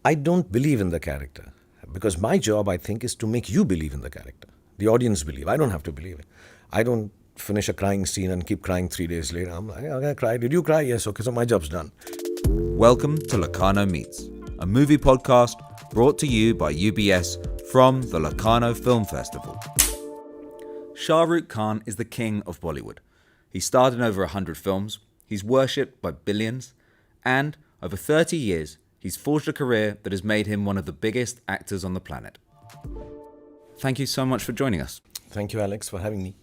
I don't believe in the character because my job, I think, is to make you believe in the character. The audience believe. I don't have to believe it. I don't finish a crying scene and keep crying 3 days later. I'm like, okay, I cried. Did you cry? Yes. Okay, so my job's done. Welcome to Locarno Meets, a movie podcast brought to you by UBS from the Locarno Film Festival. Shah Rukh Khan is the king of Bollywood. He starred in over 100 films, he's worshipped by billions, and over 30 years, he's forged a career that has made him one of the biggest actors on the planet. Thank you so much for joining us. Thank you, Alex, for having me.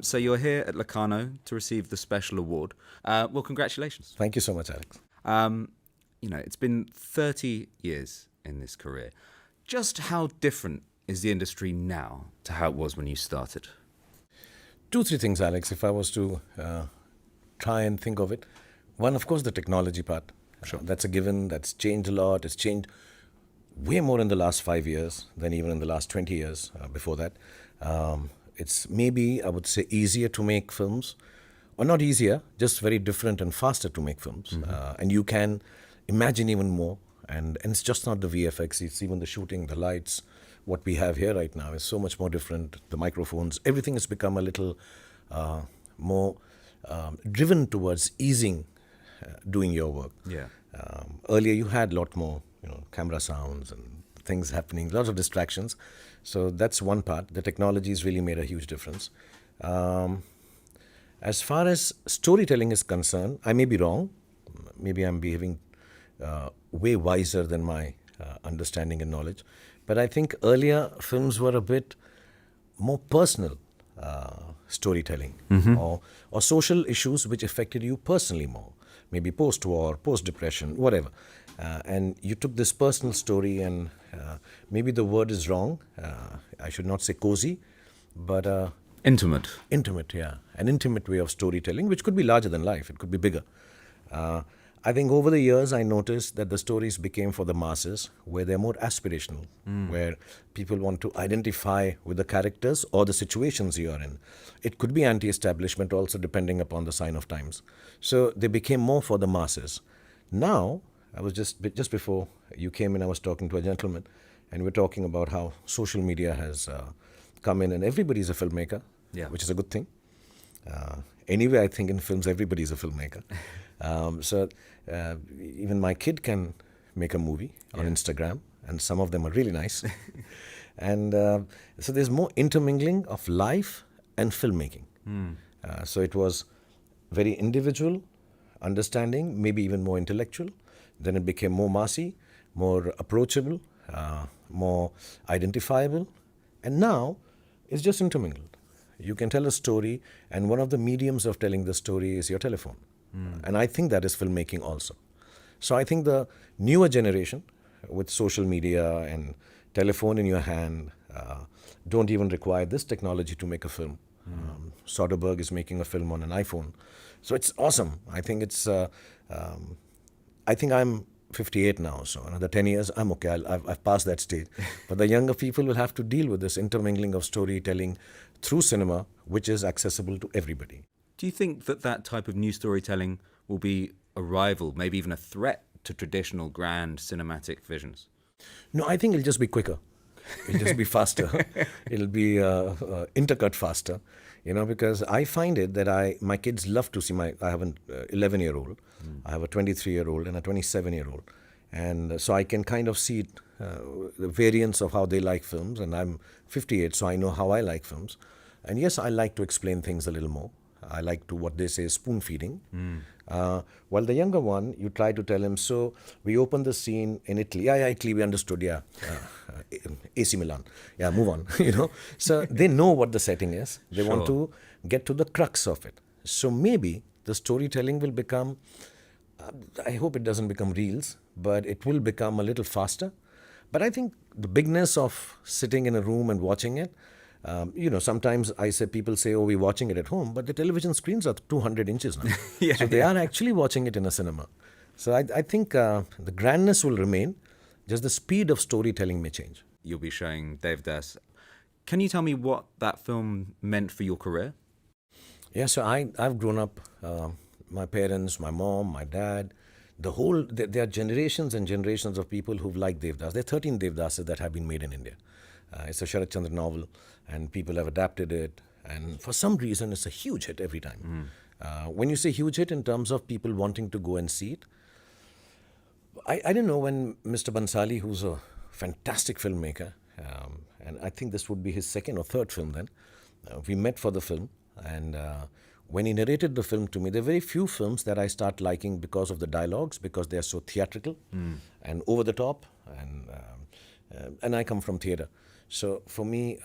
So you're here at Locarno to receive the special award. Well, congratulations. Thank you so much, Alex. It's been 30 years in this career. Just how different is the industry now to how it was when you started? 2-3 things, Alex, if I was to try and think of it. One, of course, the technology part. Sure. That's a given. That's changed a lot. It's changed way more in the last 5 years than even in the last 20 years before that. It's maybe, I would say, easier to make films. Or not easier, just very different and faster to make films. Mm-hmm. And you can imagine even more. And it's just not the VFX, it's even the shooting, the lights. What we have here right now is so much more different. The microphones, everything has become a little more driven towards easing doing your work. Yeah. Earlier you had a lot more, camera sounds and things happening, lots of distractions. So that's one part. The technology has really made a huge difference. As far as storytelling is concerned, I may be wrong. Maybe I'm behaving way wiser than my understanding and knowledge. But I think earlier films were a bit more personal storytelling, mm-hmm. or social issues which affected you personally more. Maybe post-war, post-depression, whatever. And you took this personal story and maybe the word is wrong. I should not say cozy, but... Intimate. Intimate, yeah. An intimate way of storytelling, which could be larger than life. It could be bigger. I think over the years, I noticed that the stories became for the masses, where they're more aspirational, where people want to identify with the characters or the situations you are in. It could be anti-establishment also, depending upon the sign of times. So they became more for the masses. Now, I was just before you came in, I was talking to a gentleman, and we're talking about how social media has come in, and everybody's a filmmaker, which is a good thing. Anyway, I think in films, everybody's a filmmaker. So even my kid can make a movie on Instagram, and some of them are really nice. And so there's more intermingling of life and filmmaking. So it was very individual, understanding, maybe even more intellectual. Then it became more massy, more approachable, more identifiable. And now it's just intermingled. You can tell a story, and one of the mediums of telling the story is your telephone. And I think that is filmmaking also. So I think the newer generation with social media and telephone in your hand don't even require this technology to make a film. Soderbergh is making a film on an iPhone. So it's awesome. I think I think I'm 58 now, so another 10 years, I'm okay. I've passed that stage. But the younger people will have to deal with this intermingling of storytelling through cinema, which is accessible to everybody. Do you think that type of new storytelling will be a rival, maybe even a threat to traditional grand cinematic visions? No, I think it'll just be quicker. It'll just be faster. It'll be intercut faster, because I find it that my kids love to see I have an 11-year-old, I have a 23-year-old and a 27-year-old. And so I can kind of see the variance of how they like films. And I'm 58, so I know how I like films. And yes, I like to explain things a little more. I like to, what they say, spoon feeding. While the younger one, you try to tell him, so we opened the scene in Italy. Yeah, Italy, we understood, AC Milan. Yeah, move on, So they know what the setting is. They want to get to the crux of it. So maybe the storytelling will become, I hope it doesn't become reels, but it will become a little faster. But I think the bigness of sitting in a room and watching it, sometimes people say, oh, we're watching it at home, but the television screens are 200 inches now. So they are actually watching it in a cinema. So I think the grandness will remain, just the speed of storytelling may change. You'll be showing Devdas. Can you tell me what that film meant for your career? Yeah, so I've grown up, my parents, my mom, my dad, There are generations and generations of people who've liked Devdas. There are 13 Devdases that have been made in India. It's a Sharat Chandra novel, and people have adapted it. And for some reason, it's a huge hit every time. When you say huge hit in terms of people wanting to go and see it, I don't know when Mr. Bansali, who's a fantastic filmmaker, and I think this would be his second or third film then, we met for the film, and when he narrated the film to me, there are very few films that I start liking because of the dialogues, because they are so theatrical and over the top, and I come from theatre. So for me,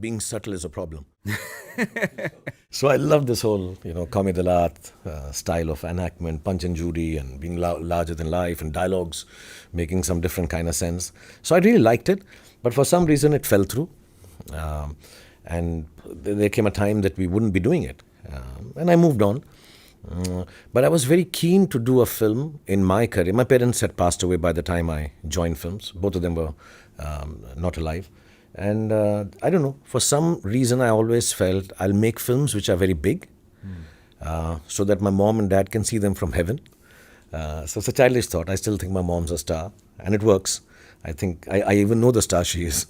being subtle is a problem. So I love this whole, comedy style of enactment, punch and judy, and being larger than life, and dialogues making some different kind of sense. So I really liked it, but for some reason it fell through. And there came a time that we wouldn't be doing it. And I moved on. But I was very keen to do a film in my career. My parents had passed away by the time I joined films. Both of them were not alive. And I don't know, for some reason I always felt I'll make films which are very big, so that my mom and dad can see them from heaven. So it's a childish thought. I still think my mom's a star, and it works. I think I even know the star she is.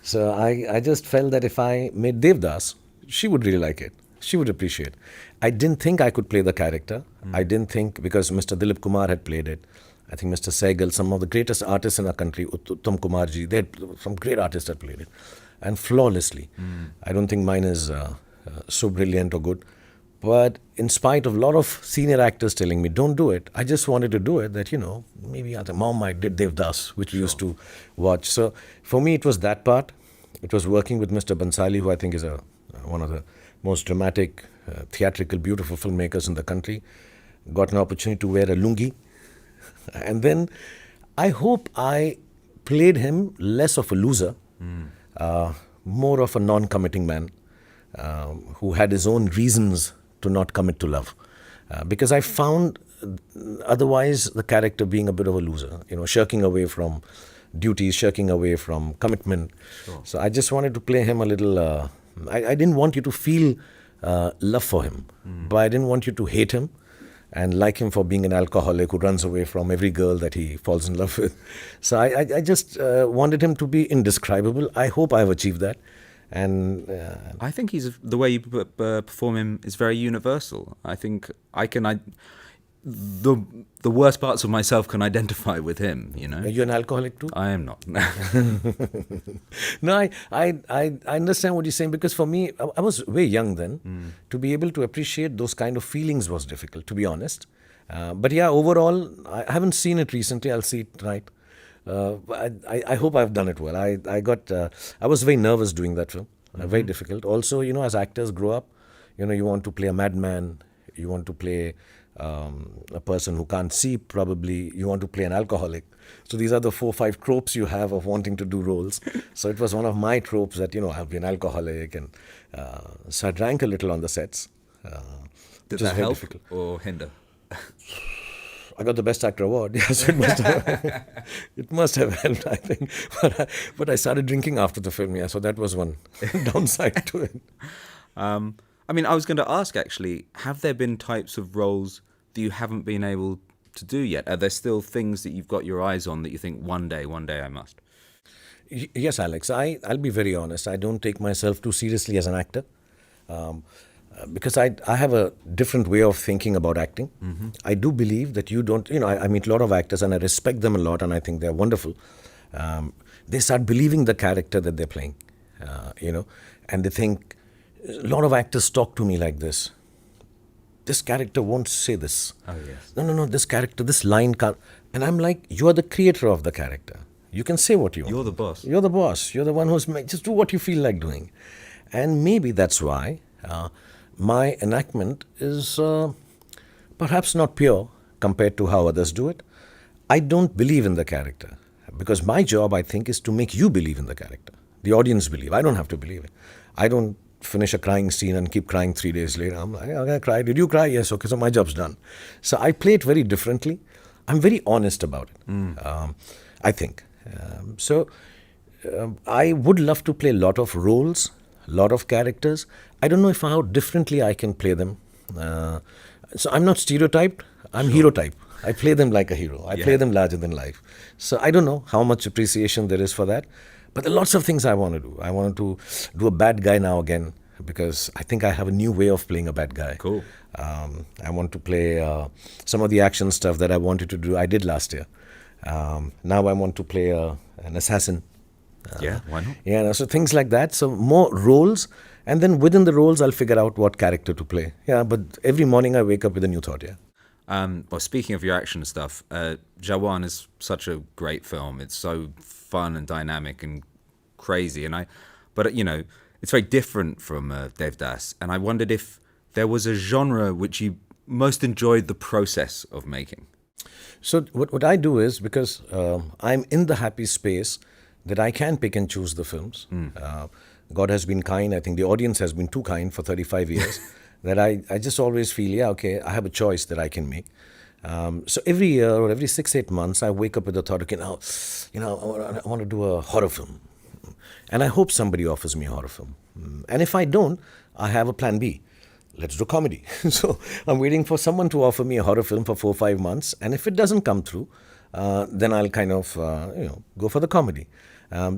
So I just felt that if I made Devdas, she would really like it. She would appreciate. I didn't think I could play the character. I didn't think, because Mr. Dilip Kumar had played it. I think Mr. Sehgal, some of the greatest artists in our country, Uttam Kumar ji, some great artists had played it. And flawlessly. I don't think mine is so brilliant or good. But in spite of a lot of senior actors telling me, don't do it, I just wanted to do it, that, maybe the mom might did Devdas, which we used to watch. So for me, it was that part. It was working with Mr. Bansali, who I think is one of the most dramatic, theatrical, beautiful filmmakers in the country. Got an opportunity to wear a lungi. And then I hope I played him less of a loser, more of a non-committing man, who had his own reasons to not commit to love. Because I found otherwise the character being a bit of a loser, shirking away from duties, shirking away from commitment. Sure. So I just wanted to play him a little, I didn't want you to feel love for him, but I didn't want you to hate him and like him for being an alcoholic who runs away from every girl that he falls in love with. So I just wanted him to be indescribable. I hope I've achieved that. And I think the way you perform him is very universal. I think the worst parts of myself can identify with him. Are you an alcoholic too? I am not. No, I understand what you're saying, because for me, I was very young then. To be able to appreciate those kind of feelings was difficult, to be honest. But yeah, overall, I haven't seen it recently. I'll see it tonight. I hope I've done it well. I was very nervous doing that film. Very difficult. Also, as actors grow up, you want to play a madman. You want to play a person who can't see, probably. You want to play an alcoholic. So these are the 4 or 5 tropes you have of wanting to do roles. So it was one of my tropes that, I'll be an alcoholic. And so I drank a little on the sets. Did that help or hinder? I got the Best Actor award. Yes, it must have helped, I think. But I started drinking after the film, so that was one downside to it. I was going to ask, actually, have there been types of roles that you haven't been able to do yet? Are there still things that you've got your eyes on that you think one day I must? Yes, Alex, I'll be very honest. I don't take myself too seriously as an actor. Because I have a different way of thinking about acting. I do believe that you don't, I meet a lot of actors and I respect them a lot and I think they're wonderful. They start believing the character that they're playing, and they think, a lot of actors talk to me like this. This character won't say this. Oh, yes. No, this character, this line can't. And I'm like, you are the creator of the character. You can say what you want. You're the boss. You're the boss. You're the one who's just do what you feel like doing. And maybe that's why my enactment is perhaps not pure compared to how others do it. I don't believe in the character because my job, I think, is to make you believe in the character. The audience believe. I don't have to believe it. I don't finish a crying scene and keep crying 3 days later. I'm like, okay, I cry. Did you cry? Yes. Okay, so my job's done. So I play it very differently. I'm very honest about it, I think. I would love to play a lot of roles, a lot of characters. I don't know how differently I can play them. So I'm not stereotyped. I'm hero type. I play them like a hero. I play them larger than life. So I don't know how much appreciation there is for that. But there are lots of things I want to do. I want to do a bad guy now again because I think I have a new way of playing a bad guy. Cool. I want to play some of the action stuff that I wanted to do. I did last year. Now I want to play an assassin. Yeah, why not? Yeah, no, so things like that. So more roles, and then within the roles, I'll figure out what character to play. Yeah, but every morning I wake up with a new thought. Yeah. Well, speaking of your action stuff, Jawan is such a great film. It's so fun and dynamic and crazy, but you know, it's very different from Devdas. And I wondered if there was a genre which you most enjoyed the process of making. So what I do is, because I'm in the happy space that I can pick and choose the films. God has been kind. I think the audience has been too kind for 35 years. That I just always feel, yeah, okay, I have a choice that I can make. So every year or every 6-8 months, I wake up with the thought, okay, now, I want to do a horror film. And I hope somebody offers me a horror film. And if I don't, I have a plan B. Let's do comedy. So I'm waiting for someone to offer me a horror film for 4 or 5 months. And if it doesn't come through, then I'll kind of, go for the comedy.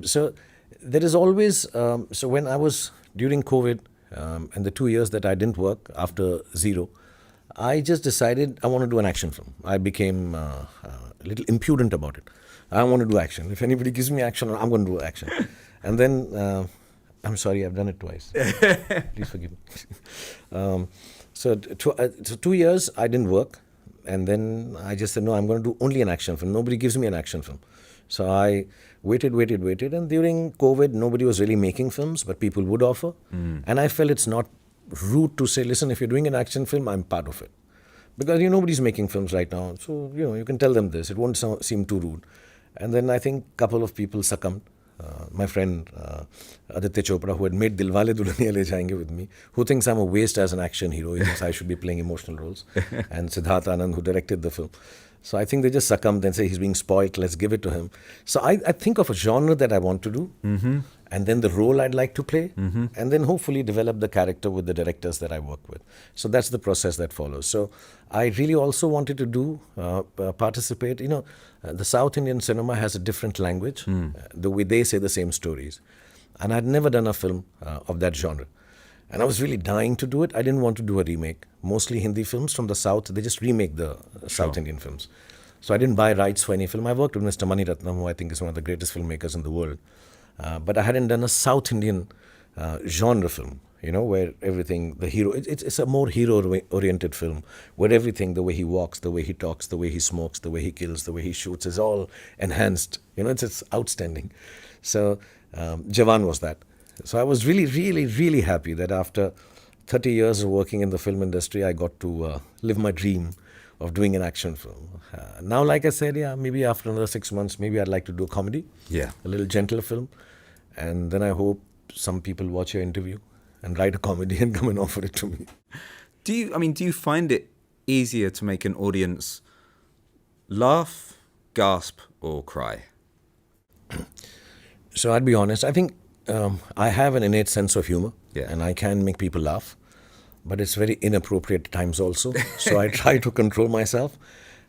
So there is always, so when I was during COVID and the 2 years that I didn't work after zero, I just decided I want to do an action film. I became a little impudent about it. I want to do action. If anybody gives me action, I'm going to do action. And then, I'm sorry, I've done it twice. Please forgive me. So 2 years I didn't work. And then I just said, no, I'm going to do only an action film. Nobody gives me an action film. So I waited. And during COVID, nobody was really making films, but people would offer. And I felt it's not rude to say, listen, if you're doing an action film, I'm part of it. Because nobody's making films right now. So, you can tell them this. It won't seem too rude. And then I think a couple of people succumbed. My friend Aditya Chopra, who had made Dilwale Dulhaniya Le Jayenge with me, who thinks I'm a waste as an action hero. He thinks I should be playing emotional roles. And Siddharth Anand, who directed the film. So I think they just succumbed and say he's being spoilt, let's give it to him. So I think of a genre that I want to do, and then the role I'd like to play, and then hopefully develop the character with the directors that I work with. So that's the process that follows. So I really also wanted to do, participate. The South Indian cinema has a different language, the way they say the same stories. And I'd never done a film of that genre. And I was really dying to do it. I didn't want to do a remake. Mostly Hindi films from the South, they just remake the South Indian films. So I didn't buy rights for any film. I worked with Mr. Mani Ratnam, who I think is one of the greatest filmmakers in the world. But I hadn't done a South Indian genre film, where everything, the hero, it's a more hero-oriented film, where everything, the way he walks, the way he talks, the way he smokes, the way he kills, the way he shoots, is all enhanced. It's outstanding. So Jawan was that. So I was really, really, really happy that after 30 years of working in the film industry, I got to live my dream of doing an action film. Now, like I said, maybe after another 6 months, maybe I'd like to do a comedy, a little gentler film. And then I hope some people watch your interview and write a comedy and come and offer it to me. Do you find it easier to make an audience laugh, gasp, or cry? So I'd be honest, I think I have an innate sense of humor, Yeah. and I can make people laugh, but it's very inappropriate at times also. So I try to control myself.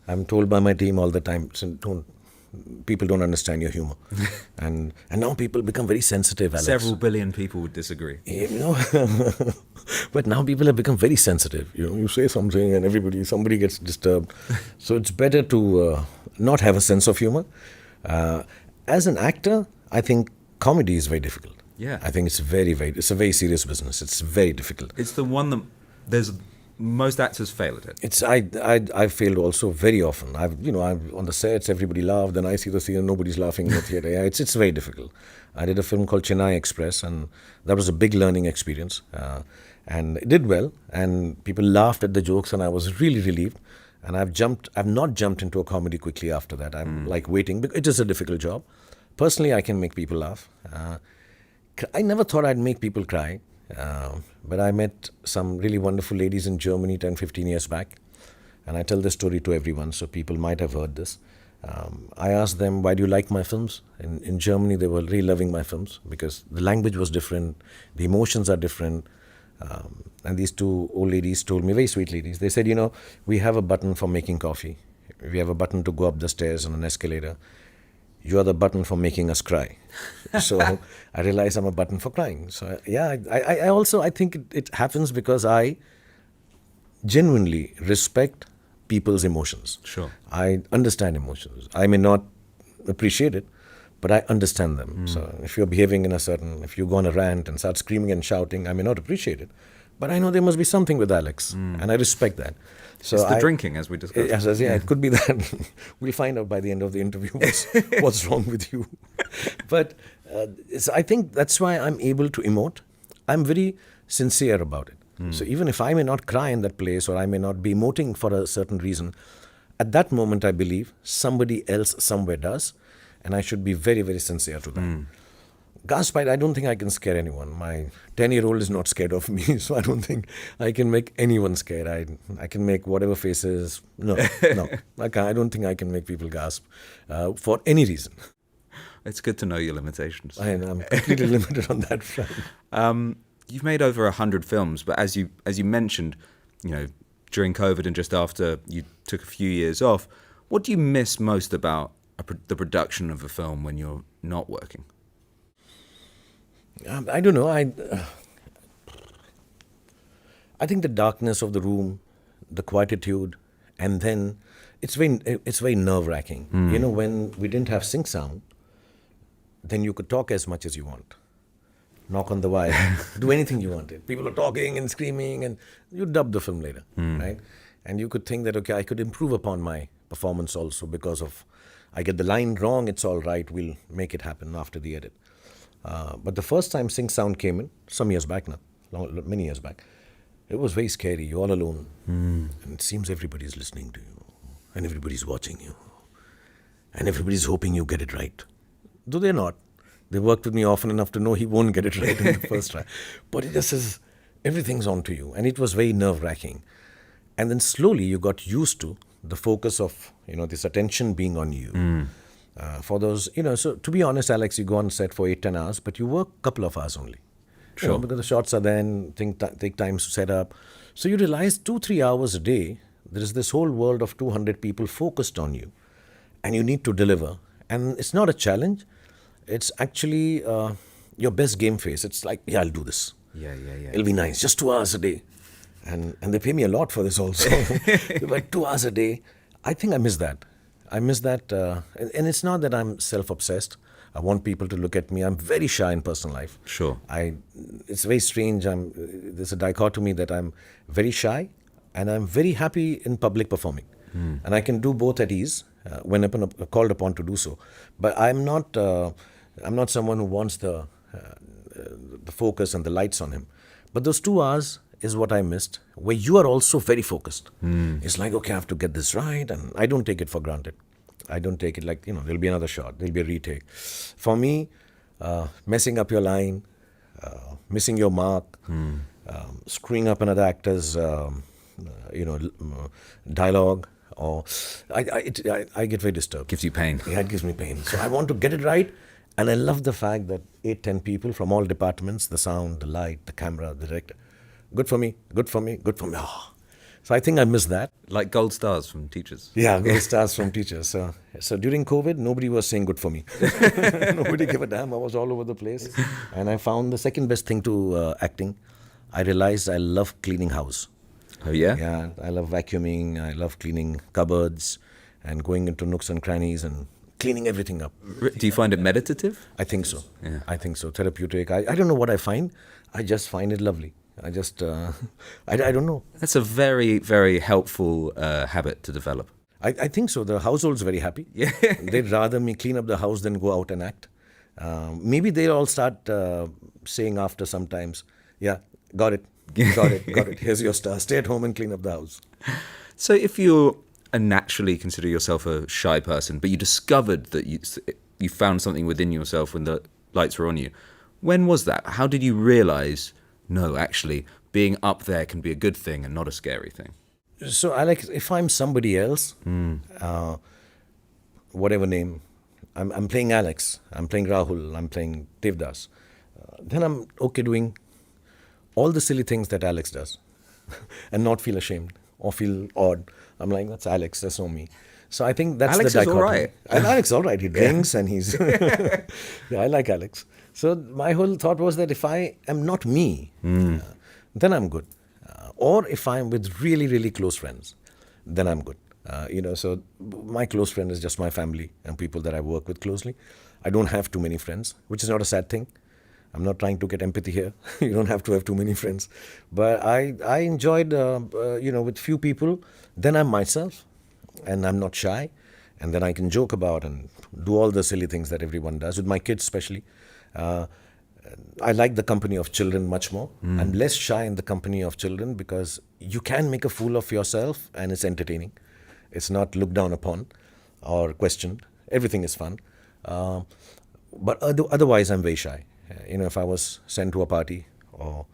I'm told by my team all the time, people don't understand your humor. and now people become very sensitive, Alex. Several billion people would disagree. But now people have become very sensitive. You say something and somebody gets disturbed. So it's better to not have a sense of humor. As an actor, I think comedy is very difficult. Yeah. I think it's it's a very serious business. It's very difficult. It's the one that most actors fail at it. I've failed also very often. I'm on the sets, everybody laughed, then I see the scene and nobody's laughing in the theater. Yeah, it's very difficult. I did a film called Chennai Express, and that was a big learning experience. And it did well, and people laughed at the jokes, and I was really relieved. And I've not jumped into a comedy quickly after that. I'm like waiting, because it is a difficult job. Personally, I can make people laugh. I never thought I'd make people cry, but I met some really wonderful ladies in Germany 10, 15 years back, and I tell this story to everyone, so people might have heard this. I asked them, why do you like my films? In Germany, they were really loving my films because the language was different, the emotions are different. And these two old ladies told me, very sweet ladies, they said, we have a button for making coffee. we have a button to go up the stairs on an escalator. You are the button for making us cry. So I realize I'm a button for crying. So yeah, I also, I think it happens because I genuinely respect people's emotions. Sure. I understand emotions. I may not appreciate it, but I understand them. So if you're behaving in a certain, if you go on a rant and start screaming and shouting, I may not appreciate it, but I know there must be something with Alex, and I respect that. So It's the drinking, as we discussed. yeah, it could be that. We'll find out by the end of the interview what's wrong with you. But I think that's why I'm able to emote. I'm very sincere about it. So even if I may not cry in that place or I may not be emoting for a certain reason, at that moment I believe somebody else somewhere does, and I should be very, very sincere to that. Gasp, I don't think I can scare anyone. My 10-year-old is not scared of me, so I don't think I can make anyone scared. I can make whatever faces. No, I can't. I don't think I can make people gasp for any reason. It's good to know your limitations. I'm completely limited on that front. You've made over 100 films, but as you mentioned, during COVID and just after you took a few years off, what do you miss most about the production of a film when you're not working? I don't know. I think the darkness of the room, the quietude, and then it's very nerve-wracking. When we didn't have sync sound, then you could talk as much as you want. Knock on the wire, do anything you wanted. People are talking and screaming, and you dub the film later, right? And you could think that, okay, I could improve upon my performance also because of, I get the line wrong, it's all right, we'll make it happen after the edit. But the first time sync sound came in, some years back now, many years back, it was very scary. You're all alone, and it seems everybody's listening to you, and everybody's watching you, and everybody's hoping you get it right. Though they're not. They worked with me often enough to know he won't get it right in the first try. But it just says, everything's on to you. And it was very nerve-wracking. And then slowly you got used to the focus of, this attention being on you. For those, so to be honest, Alex, you go on set for 8-10 hours, but you work a couple of hours only. Sure. Because the shots are then, take time to set up. So you realize 2-3 hours a day, there is this whole world of 200 people focused on you. And you need to deliver. And it's not a challenge. It's actually your best game face. It's like, yeah, I'll do this. Yeah. It'll be nice. Just 2 hours a day. And they pay me a lot for this also. But 2 hours a day, I think I miss that. I miss that. And it's not that I'm self-obsessed. I want people to look at me. I'm very shy in personal life. Sure. It's very strange. There's a dichotomy that I'm very shy and I'm very happy in public performing. And I can do both at ease when called upon to do so. But I'm not someone who wants the focus and the lights on him. But those 2 hours is what I missed, where you are also very focused. It's like, okay, I have to get this right, and I don't take it for granted. I don't take it like, there'll be another shot, there'll be a retake. For me, messing up your line, missing your mark, screwing up another actor's, dialogue, or I get very disturbed. Gives you pain. Yeah, it gives me pain. So I want to get it right. And I love the fact that 8-10 people from all departments, the sound, the light, the camera, the director, good for me. Oh. So I think I miss that. Like gold stars from teachers. Yeah, gold stars from teachers. So during COVID, nobody was saying good for me. Nobody gave a damn. I was all over the place. And I found the second best thing to acting. I realized I love cleaning house. Oh, yeah? Yeah, I love vacuuming. I love cleaning cupboards and going into nooks and crannies and cleaning everything up. Do you find it meditative? I think so. Yeah. I think so. Therapeutic. I don't know what I find. I just find it lovely. I just, I don't know. That's a very, very helpful habit to develop. I think so. The household's very happy. Yeah. They'd rather me clean up the house than go out and act. Maybe they'll all start saying after sometimes, yeah, got it. Here's your star. Stay at home and clean up the house. So if you naturally consider yourself a shy person, but you discovered that you found something within yourself when the lights were on you, when was that? How did you realize, no, actually, being up there can be a good thing and not a scary thing? So, Alex, if I'm somebody else, whatever name, I'm playing Alex, I'm playing Rahul, I'm playing Devdas, then I'm okay doing all the silly things that Alex does and not feel ashamed or feel odd. I'm like, that's Alex, that's not me. So I think that's Alex the is all dichotomy. right. And Alex is all right. He drinks and he's... yeah, I like Alex. So my whole thought was that if I am not me, then I'm good. Or if I'm with really, really close friends, then I'm good. So my close friend is just my family and people that I work with closely. I don't have too many friends, which is not a sad thing. I'm not trying to get empathy here. You don't have to have too many friends. But I enjoyed, with few people. Then I'm myself and I'm not shy. And then I can joke about and do all the silly things that everyone does, with my kids especially. I like the company of children much more. I'm less shy in the company of children because you can make a fool of yourself and it's entertaining. It's not looked down upon or questioned. Everything is fun. But otherwise, I'm very shy. If I was sent to a party or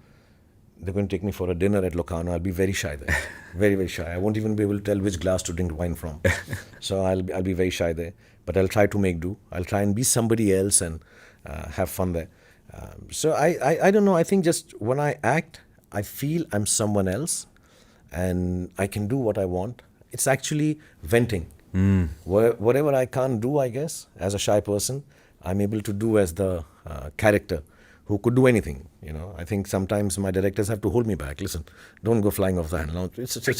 they're going to take me for a dinner at Locarno, I'll be very shy there. Very, very shy. I won't even be able to tell which glass to drink wine from. So I'll be very shy there. But I'll try to make do. I'll try and be somebody else and have fun there. So I don't know. I think just when I act, I feel I'm someone else and I can do what I want. It's actually venting. Whatever I can't do, I guess, as a shy person, I'm able to do as the character who could do anything. I think sometimes my directors have to hold me back. Listen, don't go flying off the handle. It's okay.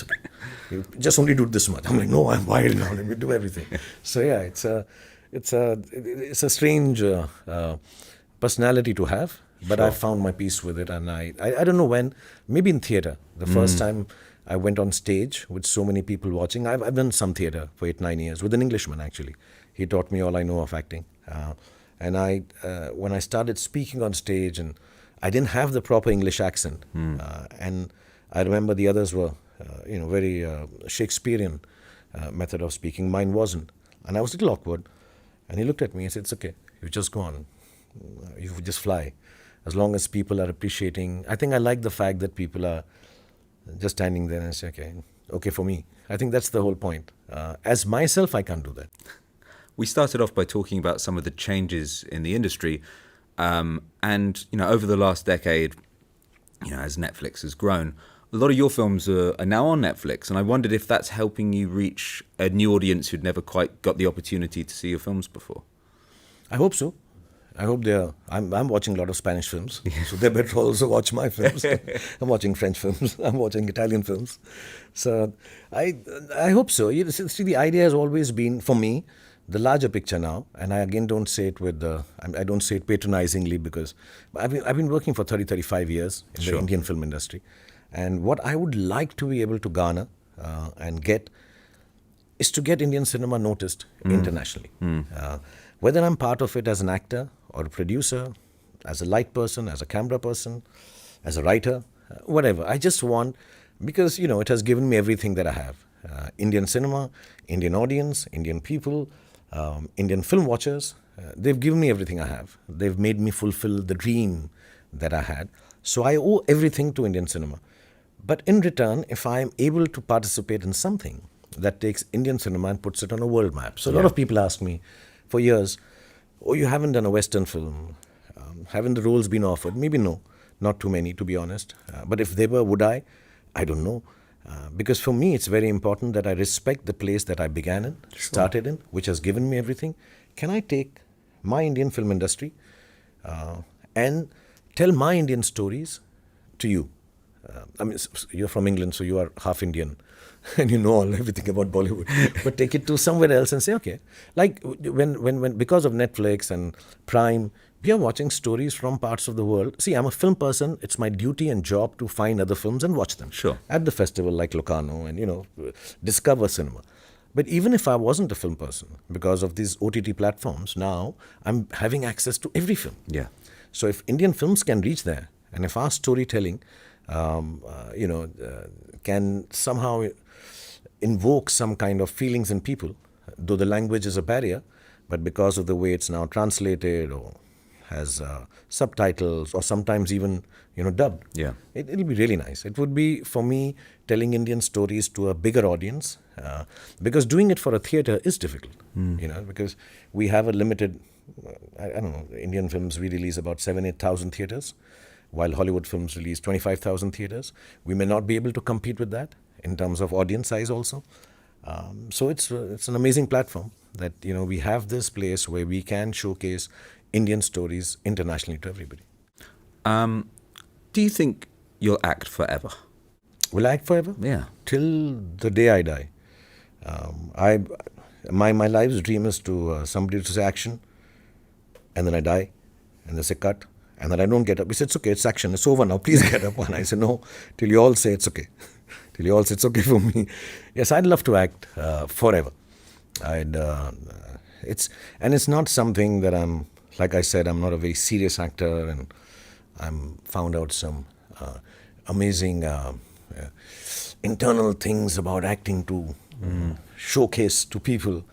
You just only do this much. I'm like, no, I'm wild now. Let me do everything. So yeah, it's a strange personality to have. But I found my peace with it, and I don't know when. Maybe in theatre, the first time I went on stage with so many people watching. I've done some theatre for 8-9 years with an Englishman actually. He taught me all I know of acting. And when I started speaking on stage, and I didn't have the proper English accent, and I remember the others were, very Shakespearean method of speaking. Mine wasn't, and I was a little awkward. And he looked at me and said, "It's okay. You just go on. You just fly, as long as people are appreciating." I think I like the fact that people are just standing there and say, "Okay for me." I think that's the whole point. As myself, I can't do that. We started off by talking about some of the changes in the industry. And, over the last decade, as Netflix has grown, a lot of your films are now on Netflix. And I wondered if that's helping you reach a new audience who'd never quite got the opportunity to see your films before. I hope so. I hope they're... I'm watching a lot of Spanish films, so they better also watch my films. I'm watching French films. I'm watching Italian films. So I hope so. See, the idea has always been, for me, the larger picture now, and I again don't say it I don't say it patronizingly, because I've been working for 35 years in the Indian film industry, and what I would like to be able to garner and get is to get Indian cinema noticed internationally. Whether I'm part of it as an actor or a producer, as a light person, as a camera person, as a writer, whatever. I just want, because it has given me everything that I have. Indian cinema, Indian audience, Indian people, Indian film watchers, they've given me everything I have. They've made me fulfill the dream that I had. So I owe everything to Indian cinema. But in return, if I am able to participate in something that takes Indian cinema and puts it on a world map. So a lot of people ask me for years, "Oh, you haven't done a Western film. Haven't the roles been offered?" Maybe no, not too many, to be honest. But if they were, would I? I don't know. Because for me, it's very important that I respect the place that I began in, started in, which has given me everything. Can I take my Indian film industry and tell my Indian stories to you? You're from England, so you are half Indian and you know everything about Bollywood. But take it to somewhere else and say, okay, like when because of Netflix and Prime, we are watching stories from parts of the world. See, I'm a film person. It's my duty and job to find other films and watch them. Sure. At the festival like Locarno and, discover cinema. But even if I wasn't a film person, because of these OTT platforms, now I'm having access to every film. Yeah. So if Indian films can reach there, and if our storytelling, can somehow invoke some kind of feelings in people, though the language is a barrier, but because of the way it's now translated or has subtitles or sometimes even dubbed, it'll be really nice. It would be, for me, telling Indian stories to a bigger audience, because doing it for a theatre is difficult. Because we have a limited, I don't know, Indian films we release about 7,000-8,000 theatres, while Hollywood films release 25,000 theatres. We may not be able to compete with that in terms of audience size also. So it's an amazing platform that we have this place where we can showcase Indian stories internationally to everybody. Do you think you'll act forever? Will I act forever? Yeah. Till the day I die. I my life's dream is to somebody to say action, and then I die, and they say cut, and then I don't get up. He said, it's okay, it's action, it's over now, please get up. And I say, no, till you all say it's okay. Till you all say it's okay for me. Yes, I'd love to act forever. It's not something that like I said, I'm not a very serious actor, and I'm found out some amazing internal things about acting to showcase to people.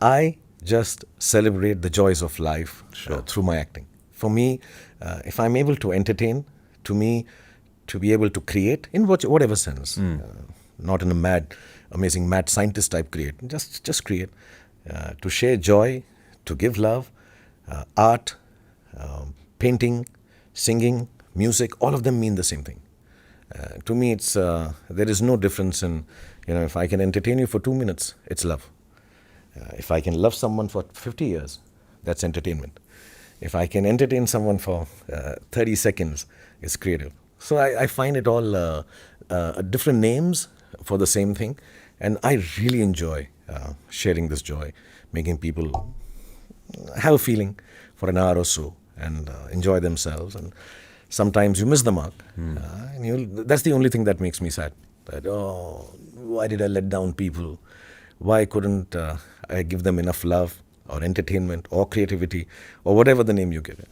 I just celebrate the joys of life through my acting. For me, if I'm able to entertain, to me, to be able to create in whatever sense, not in a amazing mad scientist type create, just create, to share joy, to give love, art, painting, singing, music, all of them mean the same thing. To me, it's there is no difference in, if I can entertain you for 2 minutes, it's love. If I can love someone for 50 years, that's entertainment. If I can entertain someone for 30 seconds, it's creative. So I find it all different names for the same thing, and I really enjoy sharing this joy, making people have a feeling for an hour or so and enjoy themselves. And sometimes you miss the mark, and that's the only thing that makes me sad. That, why did I let down people? Why couldn't I give them enough love or entertainment or creativity or whatever the name you give it?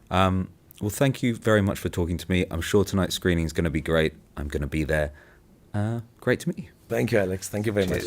Well, thank you very much for talking to me. I'm sure tonight's screening is going to be great. I'm going to be there. Great to meet you. Thank you, Alex. Thank you very much.